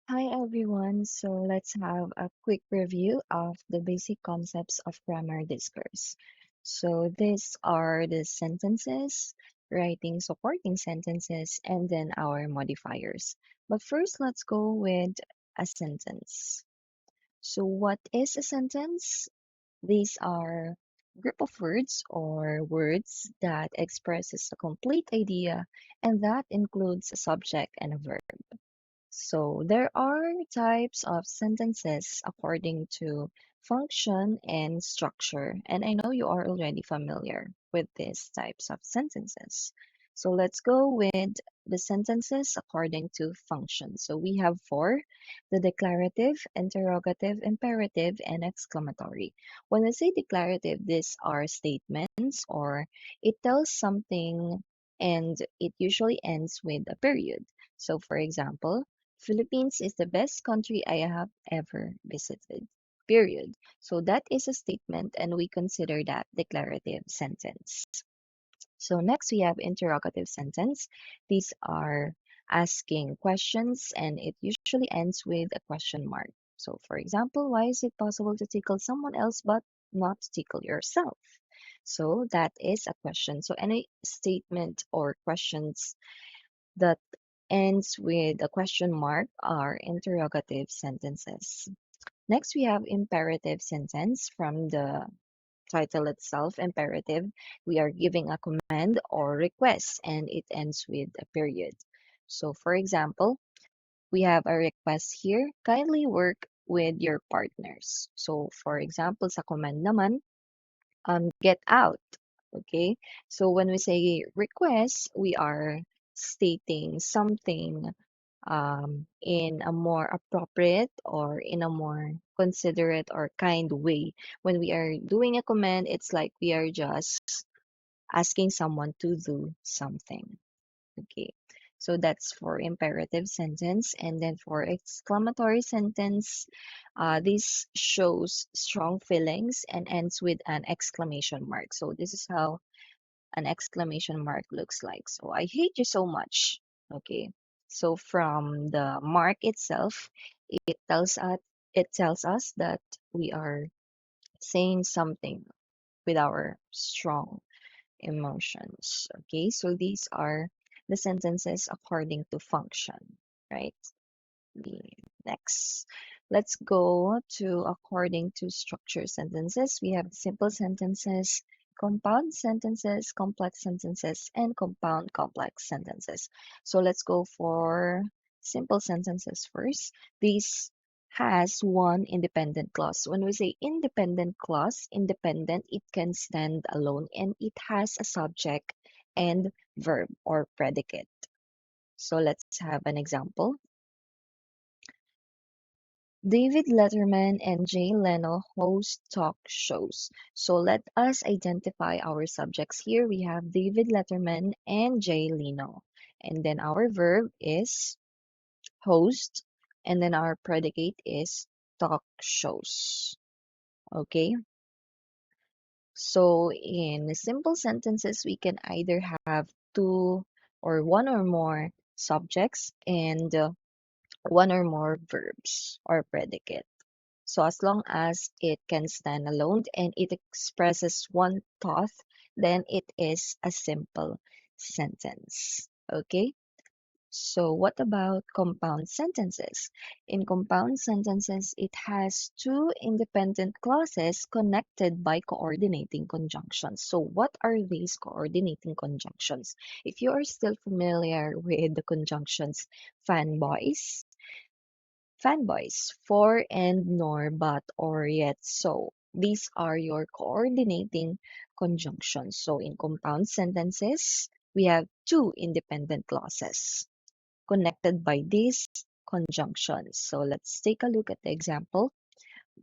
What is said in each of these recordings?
Hi everyone. So let's have a quick review of the basic concepts of grammar discourse. So these are the sentences, writing supporting sentences, and then our modifiers. But first, let's go with a sentence. So what is a sentence? These are group of words or words that expresses a complete idea, and that includes a subject and a verb. So there are types of sentences according to function and structure, and I know you are already familiar with these types of sentences. So let's go with the sentences according to function. So we have four: the declarative, interrogative, imperative, and exclamatory. When we say declarative, these are statements or it tells something and it usually ends with a period. So for example, Philippines is the best country I have ever visited. Period. So that is a statement and we consider that declarative sentence. So next we have interrogative sentence. These are asking questions and it usually ends with a question mark. So for example, why is it possible to tickle someone else but not tickle yourself? So that is a question. So any statement or questions that ends with a question mark are interrogative sentences. Next, we have imperative sentence from the title itself. Imperative, we are giving a command or request and it ends with a period. So, for example, we have a request here, kindly work with your partners. So, for example, sa command naman, get out. Okay, so when we say request, we are stating something in a more appropriate or in a more considerate or kind way. When we are doing a command, it's like we are just asking someone to do something. Okay, so that's for imperative sentence. And then for exclamatory sentence, this shows strong feelings and ends with an exclamation mark. So this is how an exclamation mark looks like. So I hate you so much. Okay. So from the mark itself, it tells us it tells us that we are saying something with our strong emotions. Okay. So these are the sentences according to function, right? The next. Let's go to according to structure sentences. We have simple sentences, compound sentences, complex sentences, and compound complex sentences. So let's go for simple sentences first. This has one independent clause. When we say independent clause, independent, it can stand alone and it has a subject and verb or predicate. So let's have an example. David Letterman and Jay Leno host talk shows. So let us identify our subjects here. We have David Letterman and Jay Leno. And then our verb is host. And then our predicate is talk shows. Okay. So in simple sentences, we can either have two or one or more subjects and one or more verbs or predicate. So as long as it can stand alone and it expresses one thought, then it is a simple sentence. Okay? So what about compound sentences? In compound sentences, it has two independent clauses connected by coordinating conjunctions. So what are these coordinating conjunctions? If you are still familiar with the conjunctions fanboys, for and nor, but, or yet so. These are your coordinating conjunctions. So in compound sentences, we have two independent clauses connected by these conjunctions. So let's take a look at the example.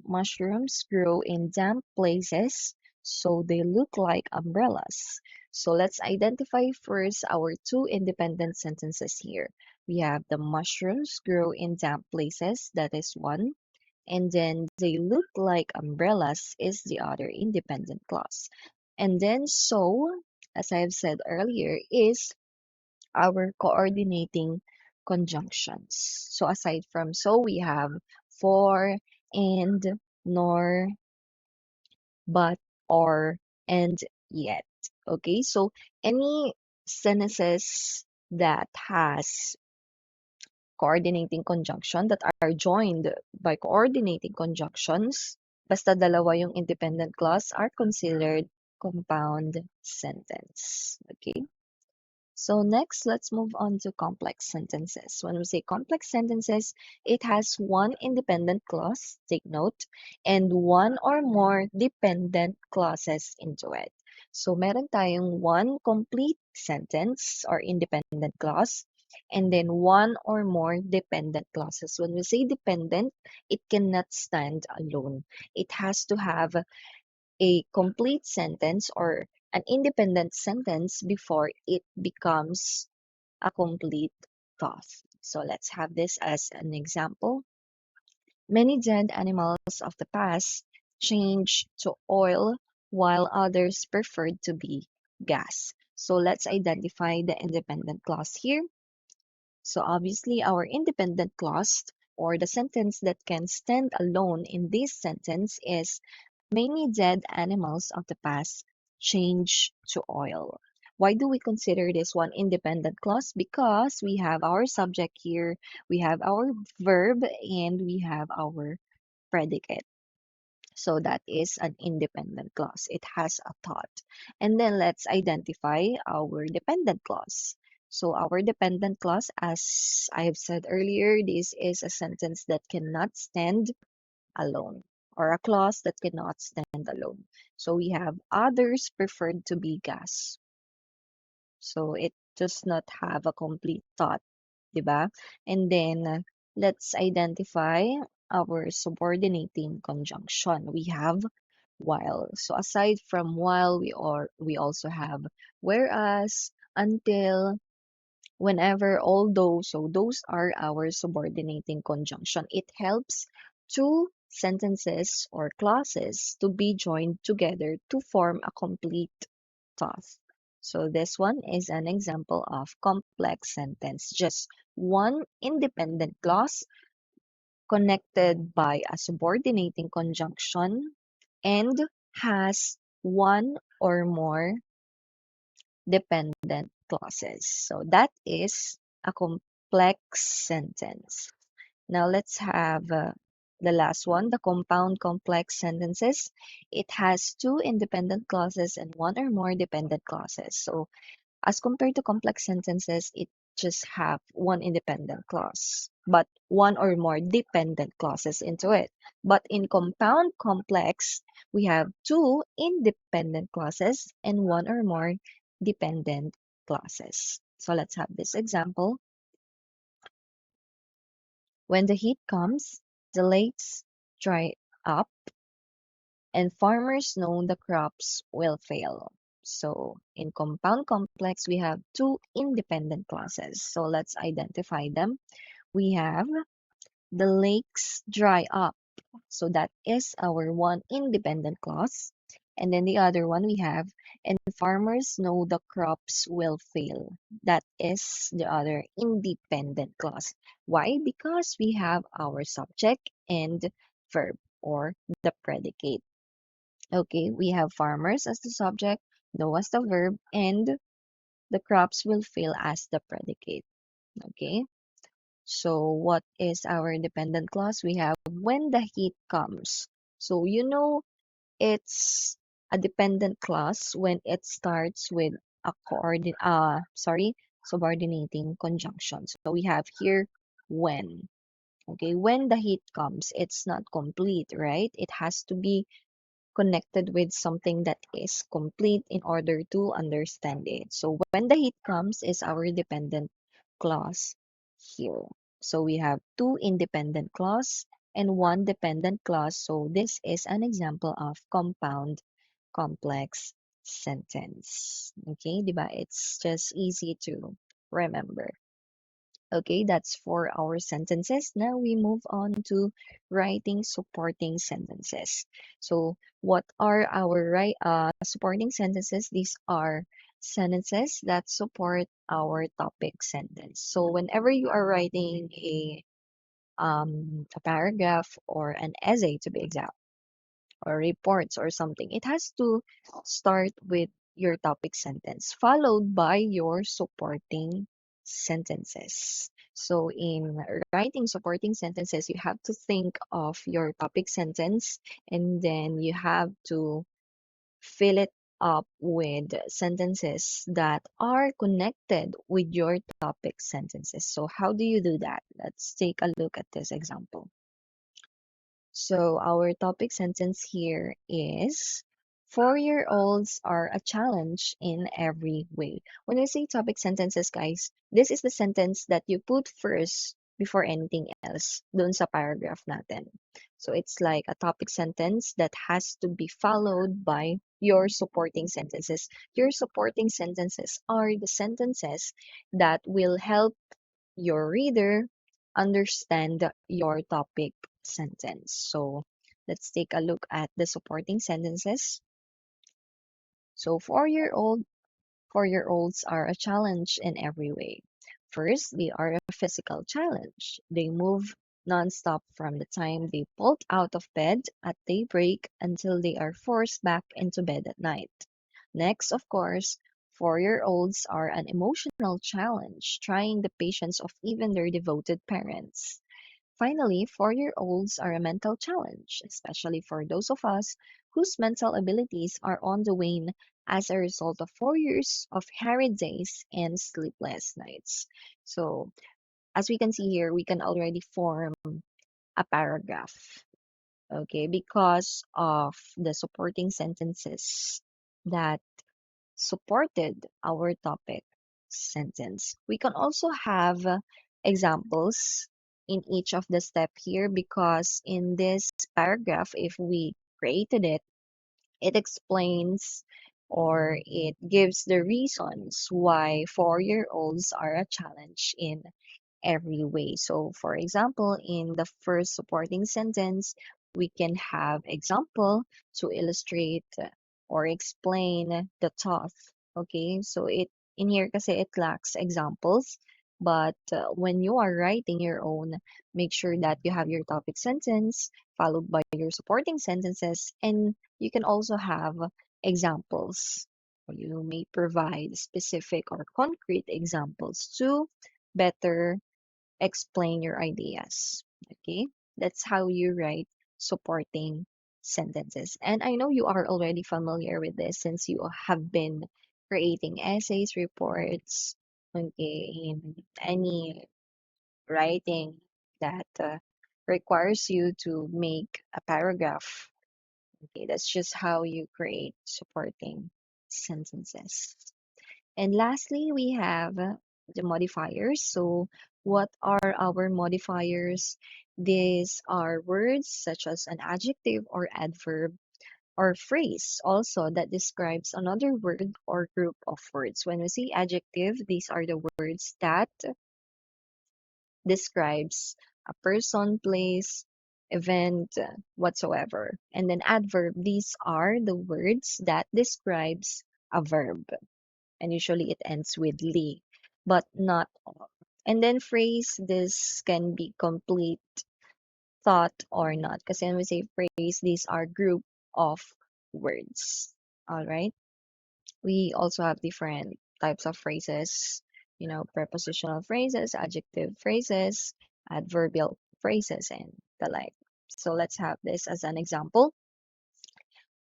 Mushrooms grow in damp places, so they look like umbrellas. So let's identify first our two independent sentences here. We have the mushrooms grow in damp places, that is one, and then they look like umbrellas is the other independent clause. And then so, as I have said earlier, is our coordinating conjunctions. So aside from so, we have for, and, nor, but, or, and yet. Okay, so any sentences that has coordinating conjunction that are joined by coordinating conjunctions, basta dalawa yung independent clause, are considered compound sentence. Okay? So next, let's move on to complex sentences. When we say complex sentences, it has one independent clause, take note, and one or more dependent clauses into it. So meron tayong one complete sentence or independent clause, and then one or more dependent clauses. When we say dependent, it cannot stand alone. It has to have a complete sentence or an independent sentence before it becomes a complete thought. So let's have this as an example. Many dead animals of the past changed to oil while others preferred to be gas. So let's identify the independent clause here. So obviously our independent clause or the sentence that can stand alone in this sentence is many dead animals of the past change to oil. Why do we consider this one independent clause? Because we have our subject here, we have our verb, and we have our predicate. So that is an independent clause. It has a thought. And then let's identify our dependent clause. So our dependent clause, as I have said earlier, this is a sentence that cannot stand alone or a clause that cannot stand alone. So we have others preferred to be gas. So it does not have a complete thought, diba? And then let's identify our subordinating conjunction. We have while. So aside from while, we also have whereas, until, whenever, although. So those are our subordinating conjunction. It helps two sentences or clauses to be joined together to form a complete thought. So this one is an example of complex sentence. Just one independent clause connected by a subordinating conjunction and has one or more dependent clauses. So that is a complex sentence. Now let's have the last one, the compound complex sentences. It has two independent clauses and one or more dependent clauses. So as compared to complex sentences, it just have one independent clause, but one or more dependent clauses into it. But in compound complex, we have two independent clauses and one or more dependent clauses. So let's have this example. When the heat comes, the lakes dry up and farmers know the crops will fail. So in compound complex, we have two independent clauses. So let's identify them. We have the lakes dry up. So that is our one independent clause. And then the other one we have, and farmers know the crops will fail. That is the other independent clause. Why? Because we have our subject and verb or the predicate. Okay, we have farmers as the subject, know as the verb, and the crops will fail as the predicate. Okay, so what is our dependent clause? We have when the heat comes. So it's a dependent clause when it starts with a subordinating conjunction. So we have here when. Okay, when the heat comes, it's not complete, right? It has to be connected with something that is complete in order to understand it. So when the heat comes is our dependent clause here. So we have two independent clause and one dependent clause. So this is an example of compound complex sentence. Okay, diba? It's just easy to remember. Okay, that's for our sentences. Now we move on to writing supporting sentences. So what are our supporting sentences? These are sentences that support our topic sentence. So whenever you are writing a paragraph or an essay to be exact, or reports or something, it has to start with your topic sentence, followed by your supporting sentences. So, in writing supporting sentences, you have to think of your topic sentence and then you have to fill it up with sentences that are connected with your topic sentences. So, how do you do that? Let's take a look at this example. So our topic sentence here is 4-year-olds are a challenge in every way. When we say topic sentences, guys, this is the sentence that you put first before anything else dun sa paragraph natin. So it's like a topic sentence that has to be followed by your supporting sentences. Your supporting sentences are the sentences that will help your reader understand your topic sentence. So let's take a look at the supporting sentences. So 4-year-olds are a challenge in every way. First, they are a physical challenge. They move nonstop from the time they pulled out of bed at daybreak until they are forced back into bed at night. Next, of course, 4-year-olds are an emotional challenge, trying the patience of even their devoted parents. Finally, 4-year-olds are a mental challenge, especially for those of us whose mental abilities are on the wane as a result of 4 years of harried days and sleepless nights. So, as we can see here, we can already form a paragraph, okay, because of the supporting sentences that supported our topic sentence. We can also have examples in each of the step here because in this paragraph, if we created it, it explains or it gives the reasons why 4-year-olds are a challenge in every way. So, for example, in the first supporting sentence, we can have example to illustrate or explain the thought. Okay, so it in here kasi it lacks examples, but when you are writing your own, make sure that you have your topic sentence followed by your supporting sentences, and you can also have examples. You may provide specific or concrete examples to better explain your ideas. Okay, that's how you write supporting sentences. And I know you are already familiar with this since you have been creating essays, reports, okay, in any writing that requires you to make a paragraph. Okay, that's just how you create supporting sentences. And lastly, we have the modifiers. So, what are our modifiers? These are words such as an adjective or adverb or phrase also that describes another word or group of words. When we say adjective, these are the words that describes a person, place, event, whatsoever. And then adverb, these are the words that describes a verb, and usually it ends with "ly," but not all. And then phrase, this can be complete thought or not. Kasi when we say phrase, these are group of words. All right. We also have different types of phrases, prepositional phrases, adjective phrases, adverbial phrases, and the like. So let's have this as an example.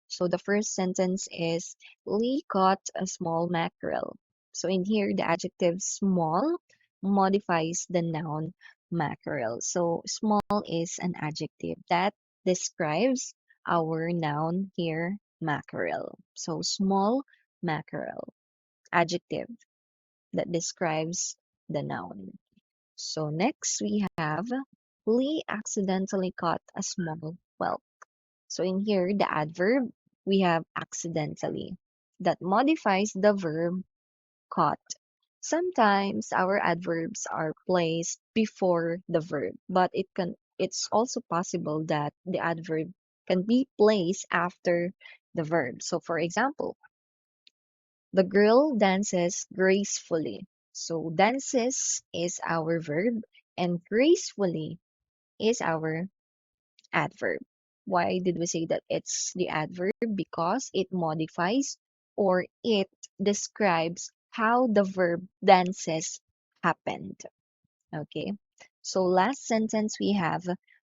So the first sentence is Lee caught a small mackerel. So in here, the adjective small modifies the noun mackerel. So small is an adjective that describes our noun here, mackerel. So small mackerel, adjective that describes the noun. So next we have Lee accidentally caught a small whelk. So in here, the adverb, we have accidentally that modifies the verb caught. Sometimes our adverbs are placed before the verb, but it's also possible that the adverb can be placed after the verb. So for example, The girl dances gracefully. So dances is our verb and gracefully is our adverb. Why did we say that it's the adverb? Because it modifies or it describes how the verb dances happened. Okay. So last sentence we have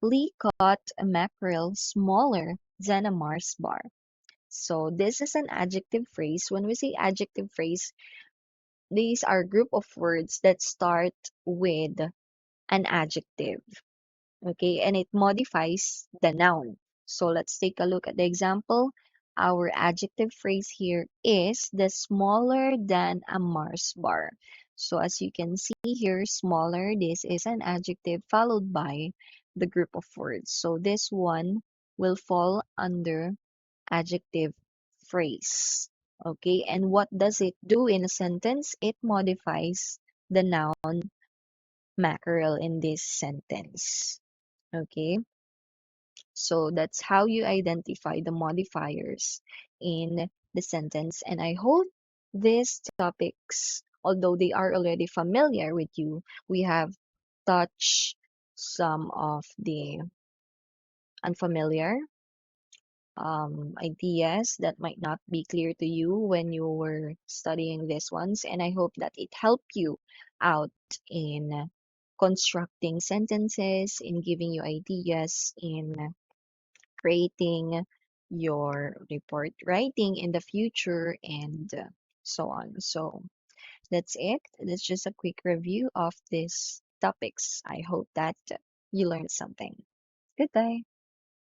Lee caught a mackerel smaller than a Mars bar. So this is an adjective phrase. When we say adjective phrase, these are group of words that start with an adjective. Okay, and it modifies the noun. So let's take a look at the example. Our adjective phrase here is the smaller than a Mars bar. So as you can see here, smaller, this is an adjective followed by the group of words. So this one will fall under adjective phrase. Okay, and what does it do in a sentence? It modifies the noun mackerel in this sentence. Okay, so that's how you identify the modifiers in the sentence. And I hope these topics, although they are already familiar with you, we have touched some of the unfamiliar ideas that might not be clear to you when you were studying these ones. And I hope that it helped you out in constructing sentences, in giving you ideas, in creating your report writing in the future, and so on. So that's it. That's just a quick review of these topics. I hope that you learned something. Goodbye.